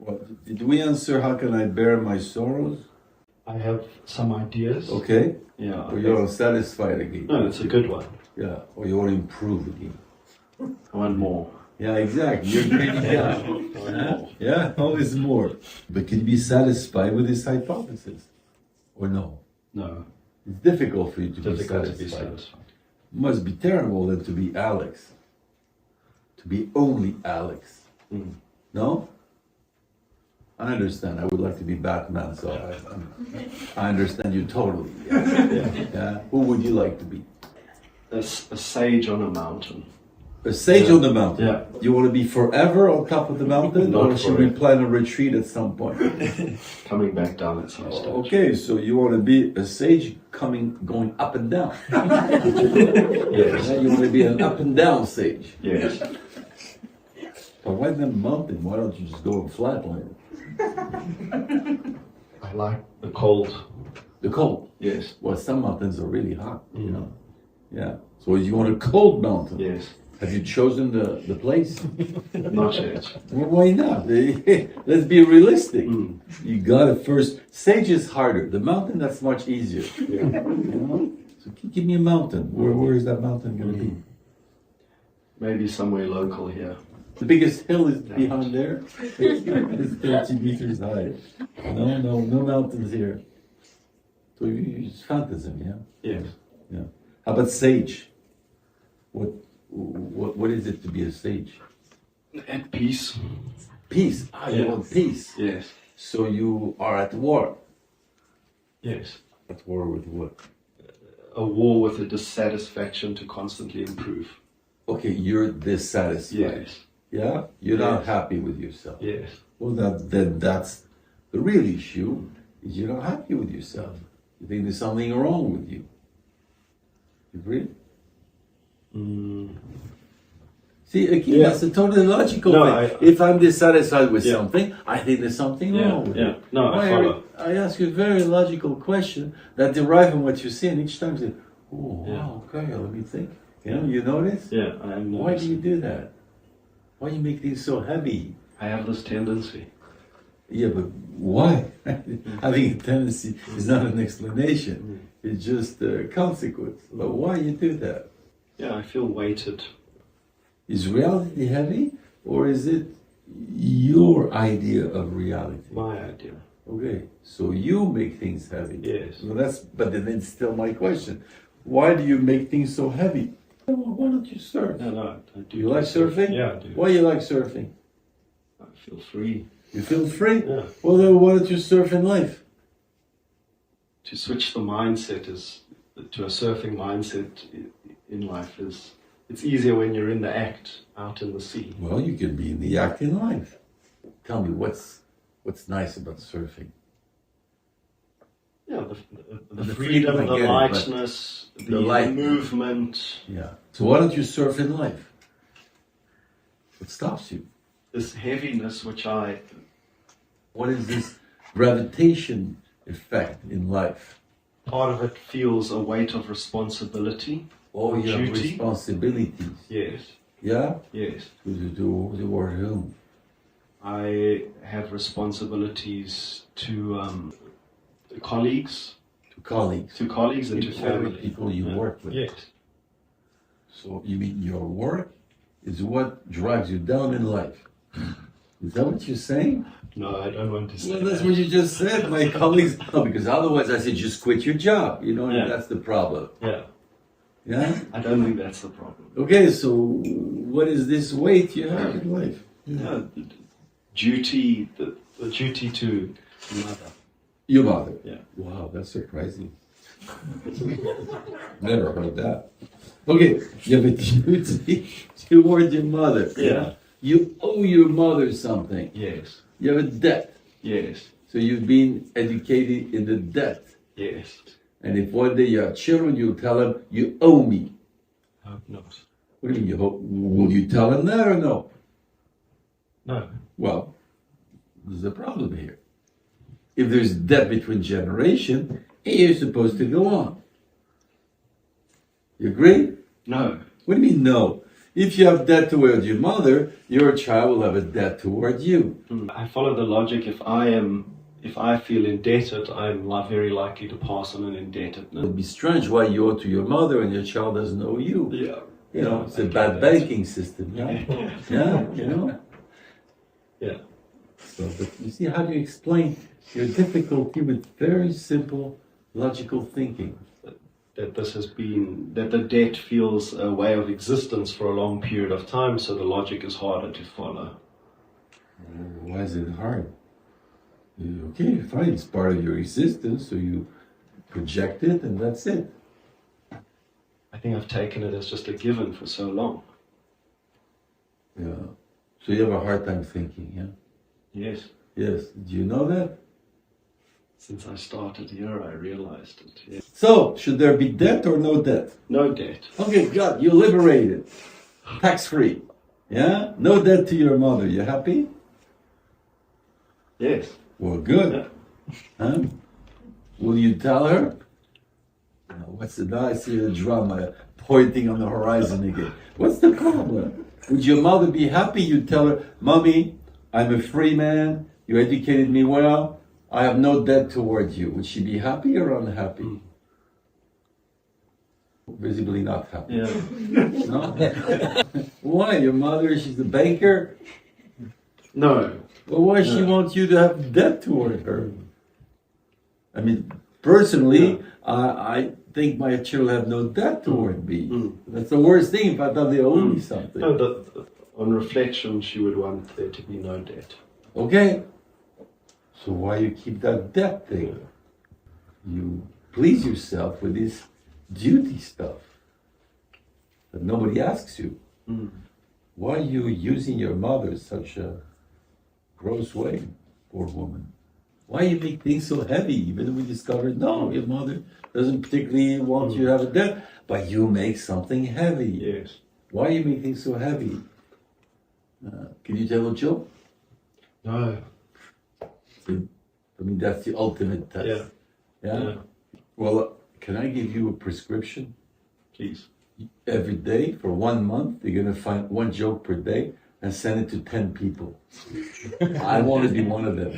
Well, did we answer how can I bear my sorrows? I have some ideas. Okay. Yeah. Or you're satisfied again. No, it's a good one. Yeah. Or you want to improve again. One more. Yeah, exactly. You're getting down. One more. Yeah, always more. But can you be satisfied with this hypothesis? Or no? No. It's difficult for you to Difficult be to be satisfied. satisfied. It must be terrible then to be Alex. To be only Alex. Mm. No? I understand. I would like to be Batman, so I understand you totally. Yeah. Yeah. Who would you like to be? A sage on a mountain. A sage on the mountain. Yeah. You want to be forever on top of the mountain, Not or should we forever. plan a retreat at some point? Coming back down at some stage. Okay, so you want to be a sage going up and down. Yes. Yeah, you want to be an up and down sage. Yes. But why the mountain? Why don't you just go on flatland? I like the cold. The cold. Yes. Well, some mountains are really hot, you know. Yeah. So you want a cold mountain? Yes. Have you chosen the place? Not yet. Well, why not? Let's be realistic. Mm. You gotta first. Sage is harder. The mountain, that's much easier. Yeah. You know? So give me a mountain. Where is that mountain gonna be? Maybe somewhere local here. The biggest hill is behind there. It's 30 meters high. No mountains here. So it's phantasm, yeah? Yes. Yeah. How about sage? What is it to be a sage? At peace. Peace. Ah, you Yeah. want peace. Yes. So you are at war. Yes. At war with what? A war with a dissatisfaction to constantly improve. Okay, you're dissatisfied. Yes. Yeah? You're not Yes. happy with yourself. Yes. Well, then that's the real issue, is you're not happy with yourself. You think there's something wrong with you. You agree? Mm. See, again, Yeah. that's a totally logical No, thing. If I'm dissatisfied with Yeah. something, I think there's something Yeah, wrong with yeah. it. No, I follow. I ask you a very logical question that derives from what you see, and each time you say, oh, Yeah. wow, okay, let me think. You notice? Yeah, I am. Why do you do that? Why do you make things so heavy? I have this tendency. Yeah, but why? Having a tendency is not an explanation. It's just a consequence. But why you do that? Yeah, I feel weighted. Is reality heavy, or is it your idea of reality? My idea. Okay, so you make things heavy. Yes. Well, but then it's still my question. Why do you make things so heavy? Well, why don't you surf? No, I do. You like surfing? Yeah, I do. Why you like surfing? I feel free. You feel free? Yeah. Well, then why don't you surf in life? To switch the mindset to a surfing mindset in life is, it's easier when you're in the act, out in the sea. Well, you can be in the act in life. Tell me, what's nice about surfing? Yeah, the The freedom, freedom, I the get it, but lightness, the light- movement, Yeah. So why don't you surf in life? What stops you? this heaviness which What is this gravitation effect in life? part of it feels a weight of responsibility. Oh, you have Duty. responsibilities. Yes, Yeah? yes. Toward whom? I have responsibilities to colleagues, To colleagues. and to family. People you Yeah. work with. Yes, So you mean your work is what drives you down in life? Is that what you're saying? no, I don't want to say Well, that's that. what you just said, my colleagues. No, because otherwise I said just quit your job. You know, Yeah. that's the problem. Yeah, Yeah? I don't think that's the problem. Okay, so what is this weight you have in life? Yeah, duty, the duty to mother. Your mother. Yeah. Wow, that's surprising. Never heard that. Okay, you have a duty toward your mother. Yeah. You owe your mother something. Yes, You have a debt. yes, So you've been educated in the debt. yes. And if one day you have children, you'll tell them, you owe me. Hope not. What do you mean you hope? Will you tell them that or no? No. Well, there's a problem here. If there's debt between generation, you're supposed to go on. You agree? No. What do you mean no? If you have debt toward your mother, your child will have a debt toward you. I follow the logic. If I feel indebted, I'm very likely to pass on an indebtedness. It'd be strange why you owe to your mother and your child doesn't owe you. Yeah. You know, it's a I bad get that. banking system, yeah? Yeah, you know? Yeah. So, but you see, how do you explain your difficulty with very simple logical thinking? That the debt feels a way of existence for a long period of time, so the logic is harder to follow. Why is it hard? Okay, fine, it's part of your existence, so you project it and that's it. I think I've taken it as just a given for so long. Yeah. So you have a hard time thinking, yeah? Yes. Yes. Do you know that? Since I started here, I realized it. Yes. So, should there be debt or no debt? No debt. Okay, God, you're liberated. Tax free. Yeah? No debt to your mother. You happy? Yes. Well, good. Yeah. Huh? Will you tell her? What's the I see the drama pointing on the horizon again. What's the problem? Would your mother be happy? You tell her, Mommy, I'm a free man. You educated me well. I have no debt towards you. Would she be happy or unhappy? Visibly not happy. Yeah. No? Why? Your mother, she's a banker? No. Well, why she wants you to have debt toward her? I mean, personally, I think my children have no debt toward me. That's the worst thing if I thought they owe me something. No, on reflection, she would want there to be no debt. Okay. So why you keep that debt thing? You please yourself with this duty stuff that nobody asks you. Why are you using your mother such a gross way, poor woman? Why you make things so heavy? Even we discovered, no, your mother doesn't particularly want you to have a debt, but you make something heavy. Yes. Why you make things so heavy? Can you tell a joke? No. I mean, that's the ultimate test. Yeah. Yeah? Well, can I give you a prescription? Please. Every day for 1 month, you're going to find one joke per day and send it to 10 people. I want to be one of them.